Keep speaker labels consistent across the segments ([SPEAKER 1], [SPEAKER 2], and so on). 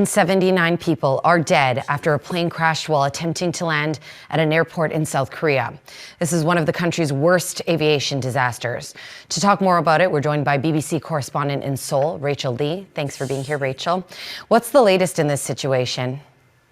[SPEAKER 1] 79 people are dead after a plane crashed while attempting to land at an airport in South Korea. This is one of the country's worst aviation disasters. To talk more about it, we're joined by BBC correspondent in Seoul, Rachel Lee. Thanks for being here, Rachel. What's the latest in this situation?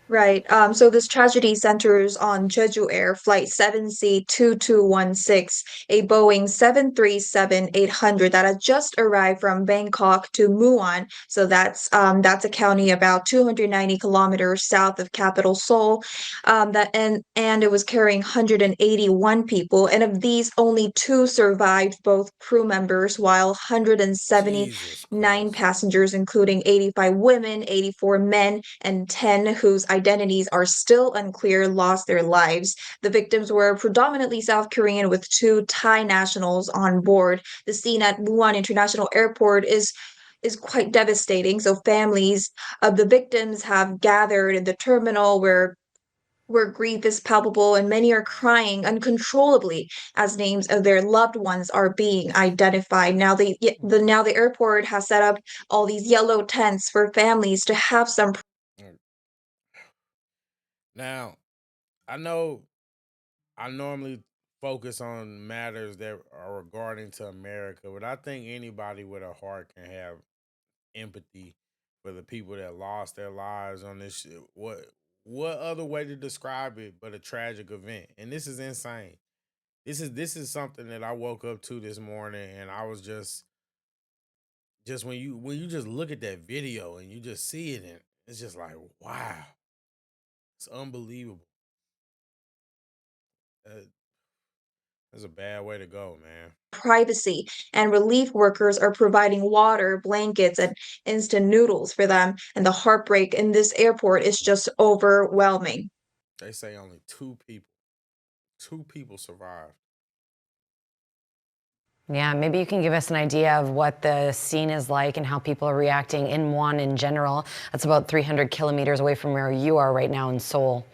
[SPEAKER 2] Right. So this tragedy centers on Jeju Air Flight 7C-2216, a Boeing 737-800 that had just arrived from Bangkok to Muon. So that's a county about 290 kilometers south of capital Seoul. And it was carrying 181 people, and of these, only two survived, both crew members, while
[SPEAKER 3] Jesus
[SPEAKER 2] 179
[SPEAKER 3] Christ.
[SPEAKER 2] passengers, including 85 women, 84 men, and 10 whose identities are still unclear, lost their lives. The victims were predominantly South Korean, with two Thai nationals on board. The scene at Muan International Airport is quite devastating. So families of the victims have gathered in the terminal where grief is palpable, and many are
[SPEAKER 3] Wow.
[SPEAKER 2] crying uncontrollably as names of their loved ones are being identified. Now the airport has set up all these yellow tents for families to have some.
[SPEAKER 3] Mm. Now, I know I normally focus on matters that are regarding to America, but I think anybody with a heart can have empathy for the people that lost their lives on this shit. What other way to describe it but a tragic event? And this is insane. This is something that I woke up to this morning, and I was just when you just look at that video and you just see it, and it's just like, wow, it's unbelievable. Uh, that's a bad way to go, man.
[SPEAKER 2] Privacy, and relief workers are providing water, blankets, and instant noodles for them. And the heartbreak in this airport is just overwhelming.
[SPEAKER 3] They say only two people survived.
[SPEAKER 1] Yeah, maybe you can give us an idea of what the scene is like and how people are reacting in Muan in general. That's about 300 kilometers away from where you are right now in Seoul.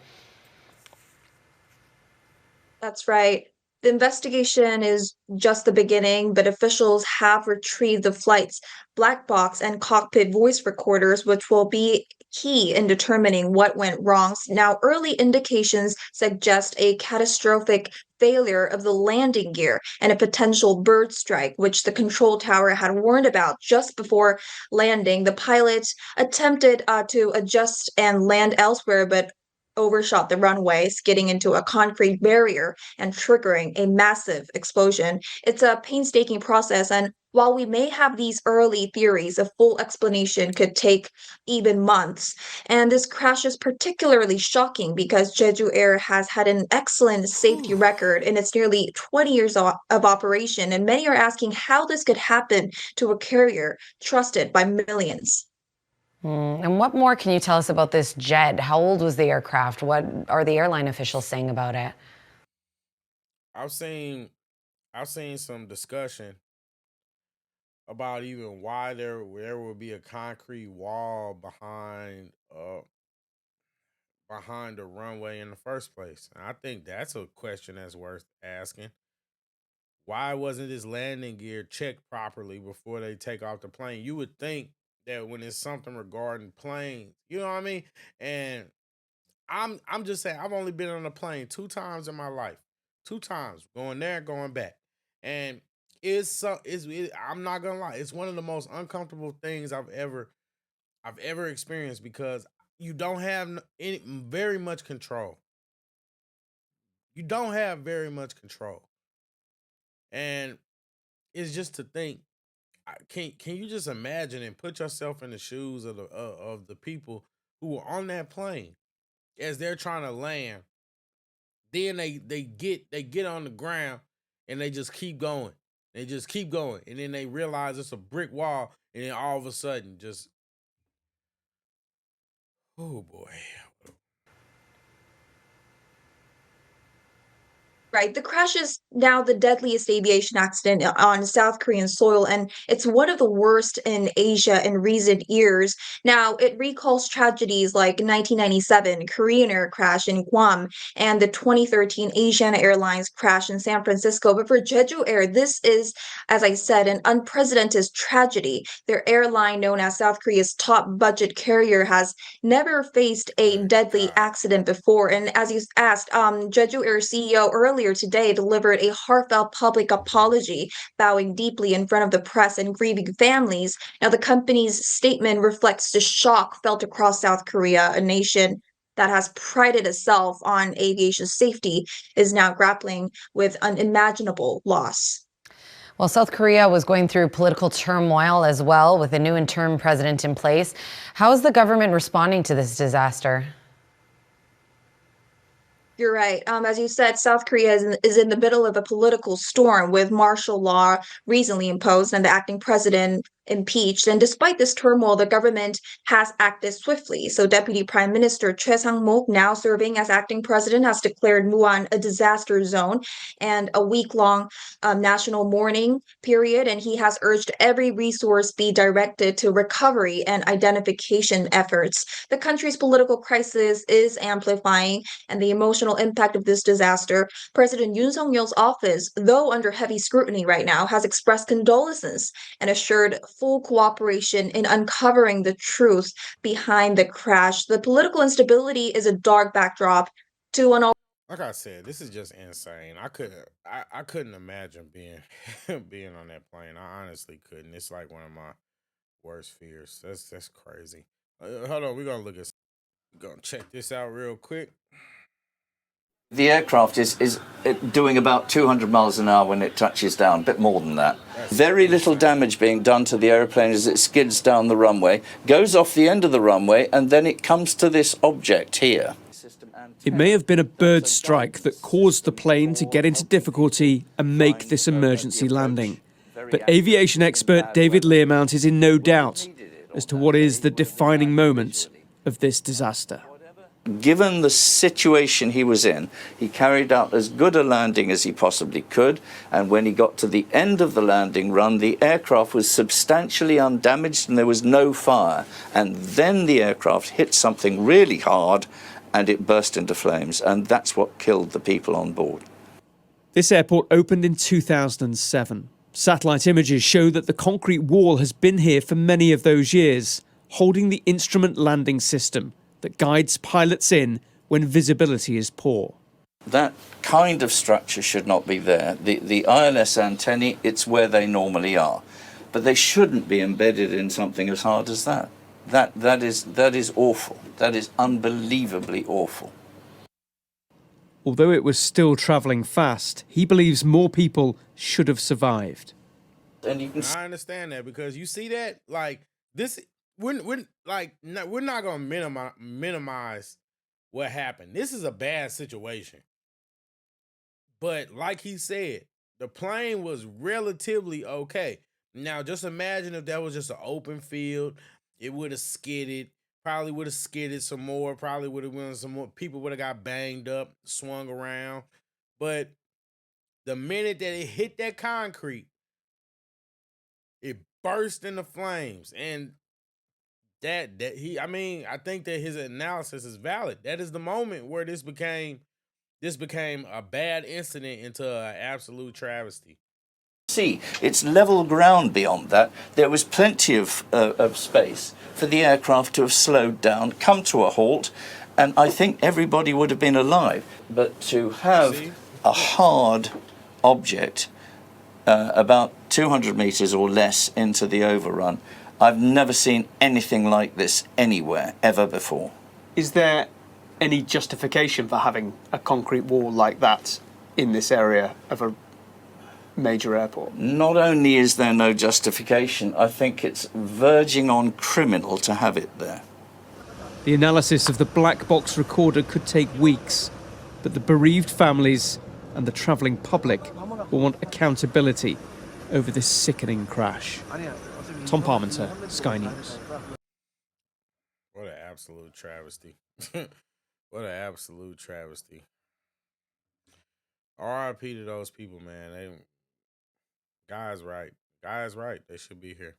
[SPEAKER 2] That's right. The investigation is just the beginning, but officials have retrieved the flight's black box and cockpit voice recorders, which will be key in determining what went wrong. Now, early indications suggest a catastrophic failure of the landing gear and a potential bird strike, which the control tower had warned about just before landing. The pilots attempted to adjust and land elsewhere, but overshot the runway, skidding into a concrete barrier and triggering a massive explosion. It's a painstaking process, and while we may have these early theories, a full explanation could take even months. And this crash is particularly shocking because Jeju Air has had an excellent safety
[SPEAKER 3] Whew.
[SPEAKER 2] record in its nearly 20 years of operation, and many are asking how this could happen to a carrier trusted by millions.
[SPEAKER 1] And what more can you tell us about this jet? How old was the aircraft? What are the airline officials saying about it?
[SPEAKER 3] I've seen I've seen some discussion about even why there would be a concrete wall behind the runway in the first place. And I think that's a question that's worth asking. Why wasn't this landing gear checked properly before they take off the plane? You would think that when it's something regarding planes, you know what I mean? And I'm just saying, I've only been on a plane two times in my life, two times going there, going back, and I'm not gonna lie, it's one of the most uncomfortable things I've ever experienced because you don't have very much control. You don't have very much control, and it's just to think. Can you just imagine and put yourself in the shoes of the people who were on that plane as they're trying to land. Then they get on the ground and they just keep going. They just keep going. And then they realize it's a brick wall. And then all of a sudden, just, oh boy.
[SPEAKER 2] Right. The crash is now the deadliest aviation accident on South Korean soil, and it's one of the worst in Asia in recent years. Now, it recalls tragedies like 1997 Korean Air crash in Guam and the 2013 Asiana Airlines crash in San Francisco. But for Jeju Air, this is, as I said, an unprecedented tragedy. Their airline, known as South Korea's top budget carrier, has never faced a
[SPEAKER 3] Thank
[SPEAKER 2] deadly
[SPEAKER 3] God.
[SPEAKER 2] accident before. And as you asked, Jeju Air CEO earlier today delivered a heartfelt public apology, bowing deeply in front of the press and grieving families. Now, the company's statement reflects the shock felt across South Korea, a nation that has prided itself on aviation safety, is now grappling with unimaginable loss.
[SPEAKER 1] Well, South Korea was going through political turmoil as well, with a new interim president in place. How is the government responding to this disaster?
[SPEAKER 2] You're right. As you said, South Korea is in the middle of a political storm with martial law recently imposed and the acting president impeached. And despite this turmoil, the government has acted swiftly. So Deputy Prime Minister Choi Sang-mok, now serving as acting president, has declared Muan a disaster zone and a week-long national mourning period. And he has urged every resource be directed to recovery and identification efforts. The country's political crisis is amplifying, and the emotional impact of this disaster, President Yoon Suk-yeol's office, though under heavy scrutiny right now, has expressed condolences and assured full cooperation in uncovering the truth behind the crash. The political instability is a dark backdrop to an
[SPEAKER 3] Like I said, this is just insane. I couldn't imagine being being on that plane. I honestly couldn't. It's like one of my worst fears. That's crazy. Hold on, we're gonna look at. We're gonna check this out real quick.
[SPEAKER 4] The aircraft is doing about 200 miles an hour when it touches down, a bit more than that.
[SPEAKER 3] That's
[SPEAKER 4] Very little
[SPEAKER 3] insane.
[SPEAKER 4] damage being done to the aeroplane as it skids down the runway, goes off the end of the runway, and then it comes to this object here.
[SPEAKER 5] It may have been a bird strike that caused the plane to get into difficulty and make this emergency landing. But aviation expert David Learmount is in no doubt as to what is the defining moment of this disaster.
[SPEAKER 4] Given the situation he was in, he carried out as good a landing as he possibly could, and when he got to the end of the landing run, the aircraft was substantially undamaged and there was no fire. And then the aircraft hit something really hard and it burst into flames, and that's what killed the people on board.
[SPEAKER 5] This airport opened in 2007. Satellite images show that the concrete wall has been here for many of those years, holding the instrument landing system that guides pilots in when visibility is poor.
[SPEAKER 4] That kind of structure should not be there. The ILS antennae, it's where they normally are. But they shouldn't be embedded in something as hard as that. That is awful. That is unbelievably awful.
[SPEAKER 5] Although it was still travelling fast, he believes more people should have survived.
[SPEAKER 4] And you can
[SPEAKER 3] I understand that, because you see that, like, this, we're not gonna minimize what happened. This is a bad situation, but like he said, the plane was relatively okay. Now, just imagine if that was just an open field, it would have skidded. Probably would have skidded some more. Probably would have went some more. People would have got banged up, swung around. But the minute that it hit that concrete, it burst into flames, and I think that his analysis is valid. That is the moment where this became a bad incident into an absolute travesty.
[SPEAKER 4] see it's level ground beyond that. There was plenty of space for the aircraft to have slowed down, come to a halt, and I think everybody would have been alive. But to have a hard object about 200 meters or less into the overrun, I've never seen anything like this anywhere ever before.
[SPEAKER 6] Is there any justification for having a concrete wall like that in this area of a major airport?
[SPEAKER 4] Not only is there no justification, I think it's verging on criminal to have it there.
[SPEAKER 5] The analysis of the black box recorder could take weeks, but the bereaved families and the travelling public will want accountability over this sickening crash. Tom Parmenter, Sky News.
[SPEAKER 3] What an absolute travesty. What an absolute travesty. RIP to those people, man. Guys right. Guys right. They should be here.